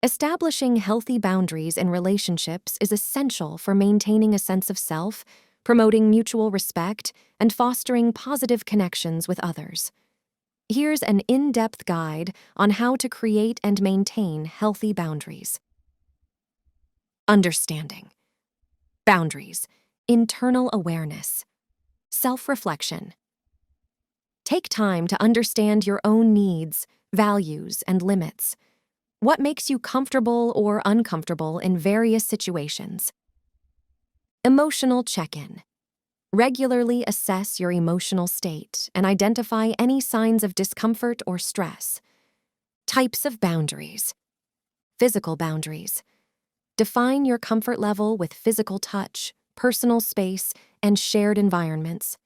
Establishing healthy boundaries in relationships is essential for maintaining a sense of self, promoting mutual respect, and fostering positive connections with others. Here's an in-depth guide on how to create and maintain healthy boundaries. Understanding. Boundaries. Internal awareness. Self-reflection. Take time to understand your own needs, values, and limits. What makes you comfortable or uncomfortable in various situations? Emotional check-in. Regularly assess your emotional state and identify any signs of discomfort or stress. Types of boundaries. Physical boundaries. Define your comfort level with physical touch, personal space, and shared environments.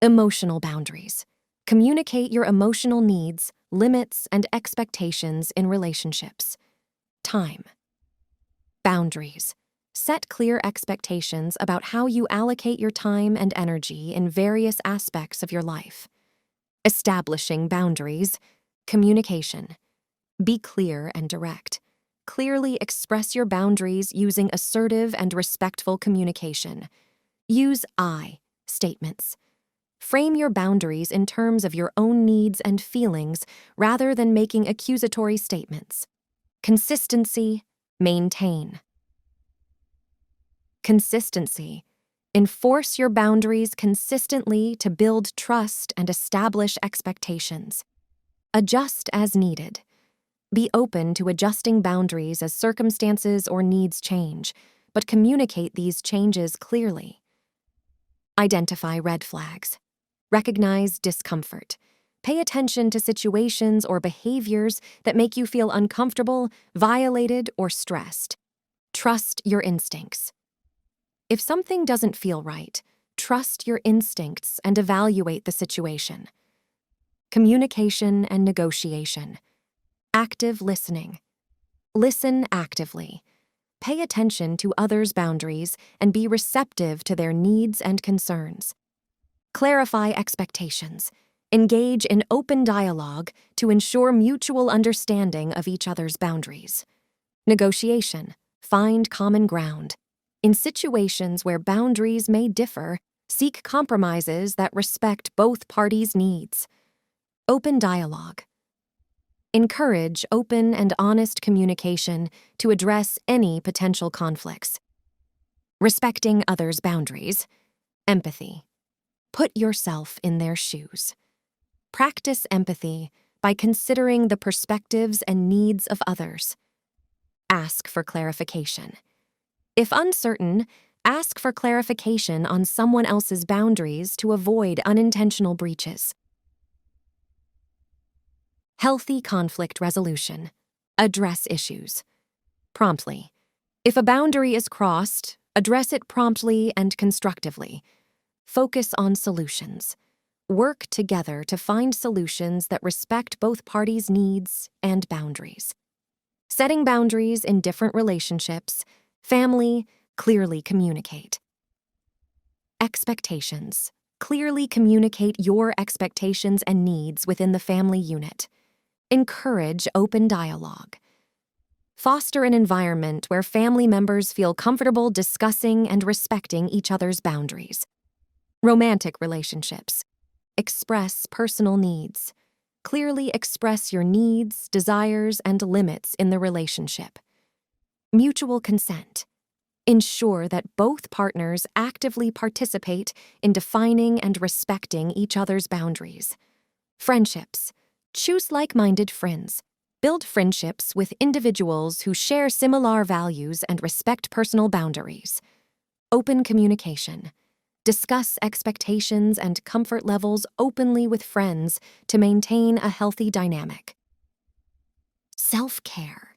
Emotional boundaries. Communicate your emotional needs, limits, and expectations in relationships. Time. Boundaries. Set clear expectations about how you allocate your time and energy in various aspects of your life. Establishing boundaries. Communication. Be clear and direct. Clearly express your boundaries using assertive and respectful communication. Use I statements. Frame your boundaries in terms of your own needs and feelings rather than making accusatory statements. Consistency. Maintain. Consistency. Enforce your boundaries consistently to build trust and establish expectations. Adjust as needed. Be open to adjusting boundaries as circumstances or needs change, but communicate these changes clearly. Identify red flags. Recognize discomfort. Pay attention to situations or behaviors that make you feel uncomfortable, violated, or stressed. Trust your instincts. If something doesn't feel right, trust your instincts and evaluate the situation. Communication and negotiation. Active listening. Listen actively. Pay attention to others' boundaries and be receptive to their needs and concerns. Clarify expectations. Engage in open dialogue to ensure mutual understanding of each other's boundaries. Negotiation. Find common ground. In situations where boundaries may differ, seek compromises that respect both parties' needs. Open dialogue. Encourage open and honest communication to address any potential conflicts. Respecting others' boundaries. Empathy. Put yourself in their shoes. Practice empathy by considering the perspectives and needs of others. Ask for clarification. If uncertain, ask for clarification on someone else's boundaries to avoid unintentional breaches. Healthy conflict resolution. Address issues promptly. If a boundary is crossed, address it promptly and constructively. Focus on solutions. Work together to find solutions that respect both parties' needs and boundaries. Setting boundaries in different relationships. Family. Clearly communicate. Expectations. Clearly communicate your expectations and needs within the family unit. Encourage open dialogue. Foster an environment where family members feel comfortable discussing and respecting each other's boundaries. Romantic relationships. Express personal needs. Clearly express your needs, desires, and limits in the relationship. Mutual consent. Ensure that both partners actively participate in defining and respecting each other's boundaries. Friendships. Choose like-minded friends. Build friendships with individuals who share similar values and respect personal boundaries. Open communication. Discuss expectations and comfort levels openly with friends to maintain a healthy dynamic. Self-care.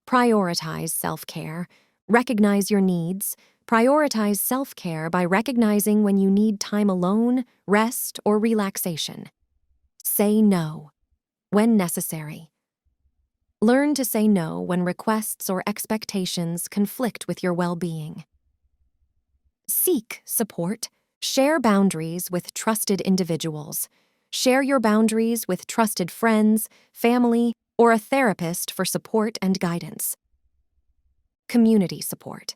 Prioritize self-care. Recognize your needs. Prioritize self-care by recognizing when you need time alone, rest, or relaxation. Say no when necessary. Learn to say no when requests or expectations conflict with your well-being. Seek support. Share boundaries with trusted individuals. Share your boundaries with trusted friends, family, or a therapist for support and guidance. Community support.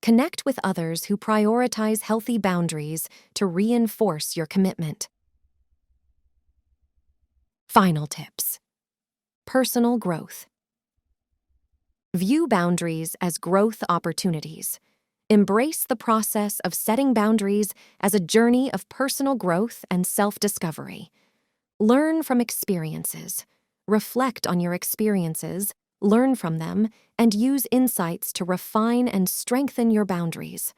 Connect with others who prioritize healthy boundaries to reinforce your commitment. Final tips. Personal growth. View boundaries as growth opportunities. Embrace the process of setting boundaries as a journey of personal growth and self-discovery. Learn from experiences. Reflect on your experiences, learn from them, and use insights to refine and strengthen your boundaries.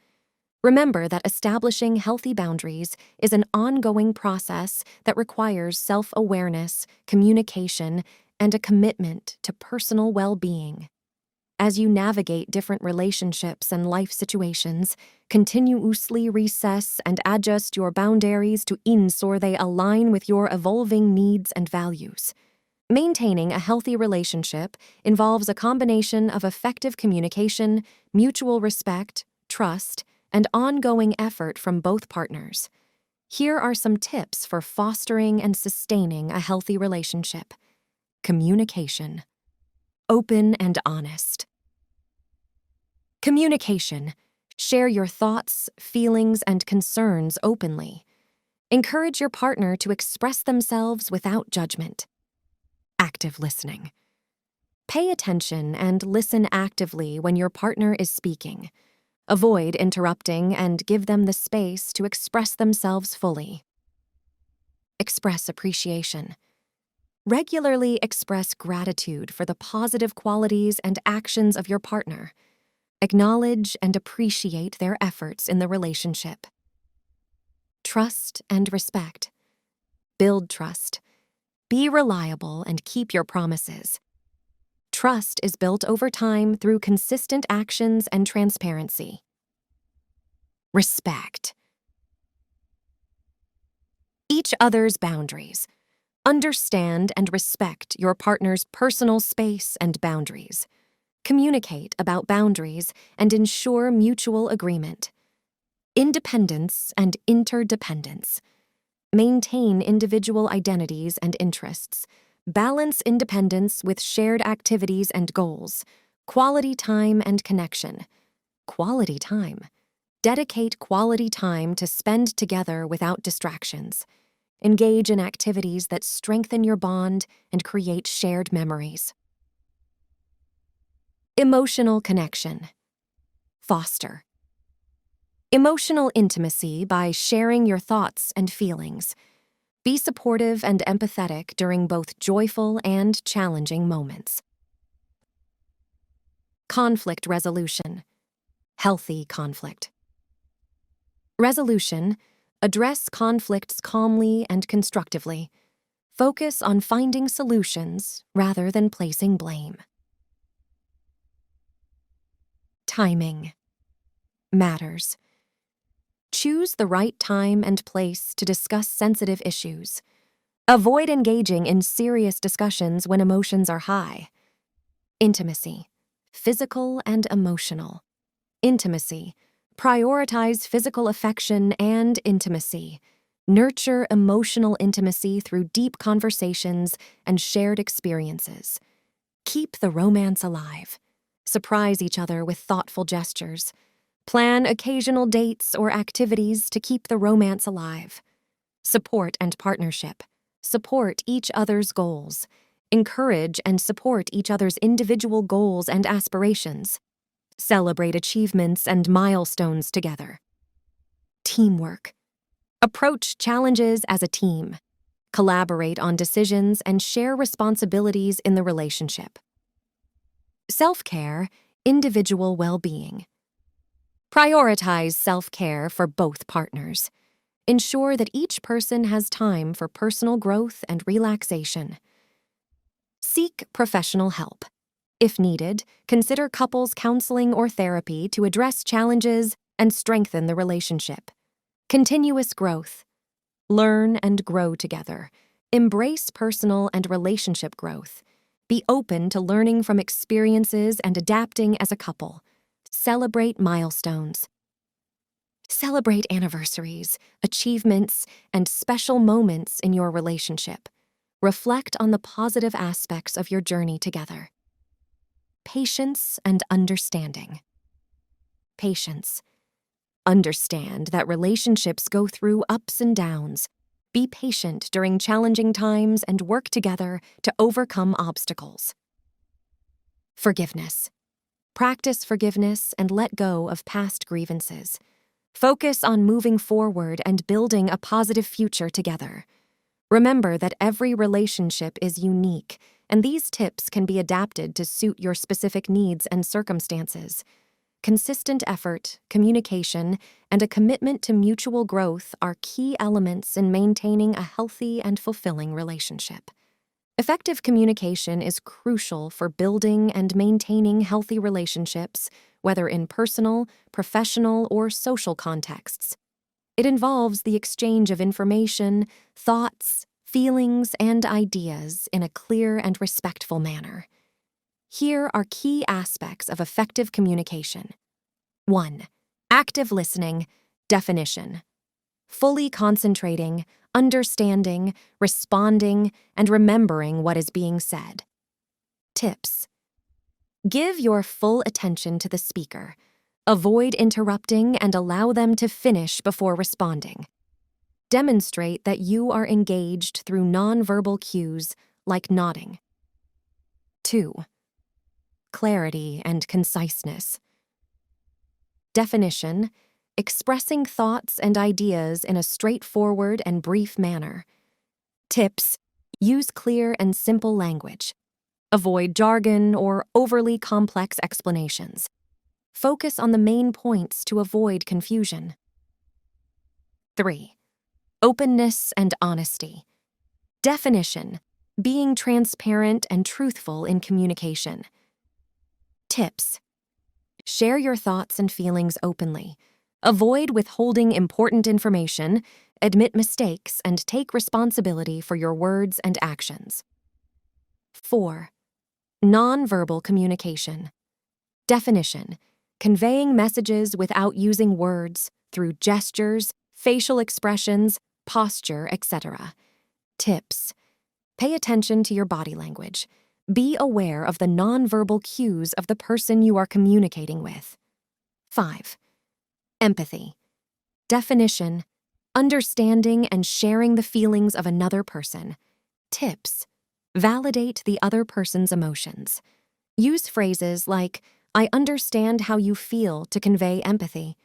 Remember that establishing healthy boundaries is an ongoing process that requires self-awareness, communication, and a commitment to personal well-being. As you navigate different relationships and life situations, continuously reassess and adjust your boundaries to ensure they align with your evolving needs and values. Maintaining a healthy relationship involves a combination of effective communication, mutual respect, trust, and ongoing effort from both partners. Here are some tips for fostering and sustaining a healthy relationship. Communication. Open and honest. Communication. Share your thoughts, feelings, and concerns openly. Encourage your partner to express themselves without judgment. Active listening. Pay attention and listen actively when your partner is speaking. Avoid interrupting and give them the space to express themselves fully. Express appreciation. Regularly express gratitude for the positive qualities and actions of your partner. Acknowledge and appreciate their efforts in the relationship. Trust and respect. Build trust. Be reliable and keep your promises. Trust is built over time through consistent actions and transparency. Respect. Each other's boundaries. Understand and respect your partner's personal space and boundaries. Communicate about boundaries and ensure mutual agreement. Independence and interdependence. Maintain individual identities and interests. Balance independence with shared activities and goals. Quality time and connection. Quality time. Dedicate quality time to spend together without distractions. Engage in activities that strengthen your bond and create shared memories. Emotional connection. Foster emotional intimacy by sharing your thoughts and feelings. Be supportive and empathetic during both joyful and challenging moments. Conflict resolution. Healthy conflict. Resolution. Address conflicts calmly and constructively. Focus on finding solutions rather than placing blame. Timing matters. Choose the right time and place to discuss sensitive issues. Avoid engaging in serious discussions when emotions are high. Intimacy, physical and emotional. Intimacy. Prioritize physical affection and intimacy. Nurture emotional intimacy through deep conversations and shared experiences. Keep the romance alive. Surprise each other with thoughtful gestures. Plan occasional dates or activities to keep the romance alive. Support and partnership. Support each other's goals. Encourage and support each other's individual goals and aspirations. Celebrate achievements and milestones together. Teamwork. Approach challenges as a team. Collaborate on decisions and share responsibilities in the relationship. Self-care, individual well-being. Prioritize self-care for both partners. Ensure that each person has time for personal growth and relaxation. Seek professional help. If needed, consider couples counseling or therapy to address challenges and strengthen the relationship. Continuous growth. Learn and grow together. Embrace personal and relationship growth. Be open to learning from experiences and adapting as a couple. Celebrate milestones. Celebrate anniversaries, achievements, and special moments in your relationship. Reflect on the positive aspects of your journey together. Patience and understanding. Patience. Understand that relationships go through ups and downs. Be patient during challenging times and work together to overcome obstacles. Forgiveness. Practice forgiveness and let go of past grievances. Focus on moving forward and building a positive future together. Remember that every relationship is unique, and these tips can be adapted to suit your specific needs and circumstances. Consistent effort, communication, and a commitment to mutual growth are key elements in maintaining a healthy and fulfilling relationship. Effective communication is crucial for building and maintaining healthy relationships, whether in personal, professional, or social contexts. It involves the exchange of information, thoughts, feelings, and ideas in a clear and respectful manner. Here are key aspects of effective communication. 1. Active listening. Definition. Fully concentrating, understanding, responding, and remembering what is being said. Tips. Give your full attention to the speaker. Avoid interrupting and allow them to finish before responding. Demonstrate that you are engaged through nonverbal cues like nodding. 2. Clarity and conciseness. Definition. Expressing thoughts and ideas in a straightforward and brief manner. Tips. Use clear and simple language. Avoid jargon or overly complex explanations. Focus on the main points to avoid confusion. 3. Openness and honesty. Definition. Being transparent and truthful in communication. Tips. Share your thoughts and feelings openly. Avoid withholding important information, admit mistakes, and take responsibility for your words and actions. 4. Nonverbal communication. Definition. Conveying messages without using words, through gestures, facial expressions, posture, etc. Tips. Pay attention to your body language. Be aware of the nonverbal cues of the person you are communicating with. 5. Empathy. Definition. Understanding and sharing the feelings of another person. Tips. Validate the other person's emotions. Use phrases like, "I understand how you feel," to convey empathy.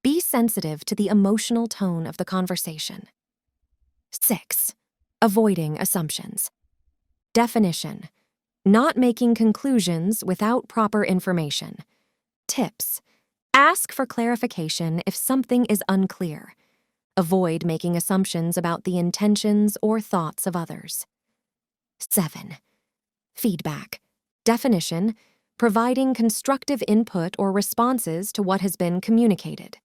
Be sensitive to the emotional tone of the conversation. 6. Avoiding assumptions. Definition. Not making conclusions without proper information. Tips. Ask for clarification if something is unclear. Avoid making assumptions about the intentions or thoughts of others. 7. Feedback. Definition. Providing constructive input or responses to what has been communicated.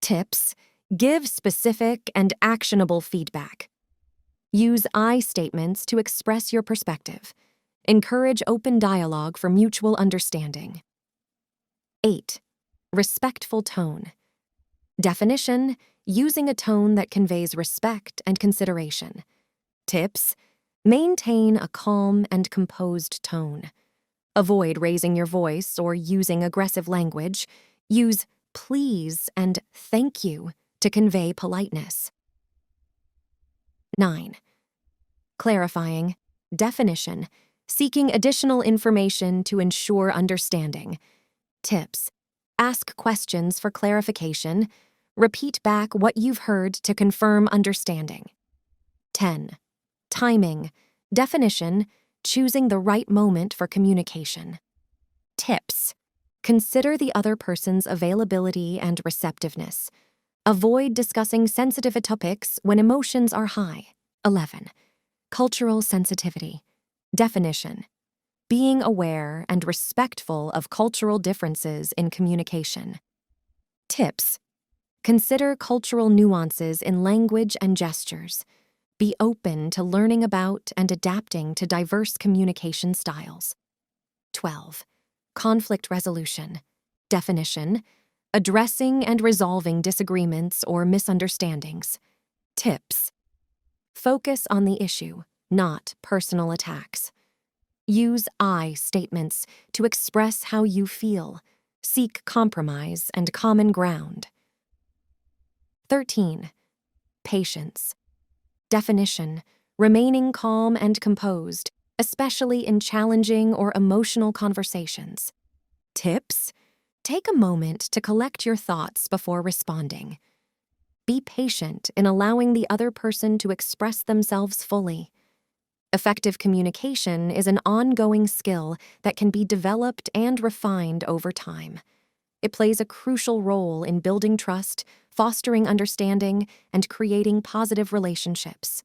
Tips. Give specific and actionable feedback. Use I statements to express your perspective. Encourage open dialogue for mutual understanding. 8. Respectful tone. Definition. Using a tone that conveys respect and consideration. Tips. Maintain a calm and composed tone. Avoid raising your voice or using aggressive language. Use please and thank you to convey politeness. 9. Clarifying. Definition. Seeking additional information to ensure understanding. Tips. Ask questions for clarification. Repeat back what you've heard to confirm understanding. 10. Timing. Definition. Choosing the right moment for communication. Tips. Consider the other person's availability and receptiveness. Avoid discussing sensitive topics when emotions are high. 11. Cultural sensitivity. Definition. Being aware and respectful of cultural differences in communication. Tips. Consider cultural nuances in language and gestures. Be open to learning about and adapting to diverse communication styles. 12. Conflict resolution. Definition. Addressing and resolving disagreements or misunderstandings. Tips. Focus on the issue. not personal attacks. Use I statements to express how you feel. Seek compromise and common ground. 13. Patience. Definition: remaining calm and composed, especially in challenging or emotional conversations. Tips: take a moment to collect your thoughts before responding. Be patient in allowing the other person to express themselves fully. Effective communication is an ongoing skill that can be developed and refined over time. It plays a crucial role in building trust, fostering understanding, and creating positive relationships.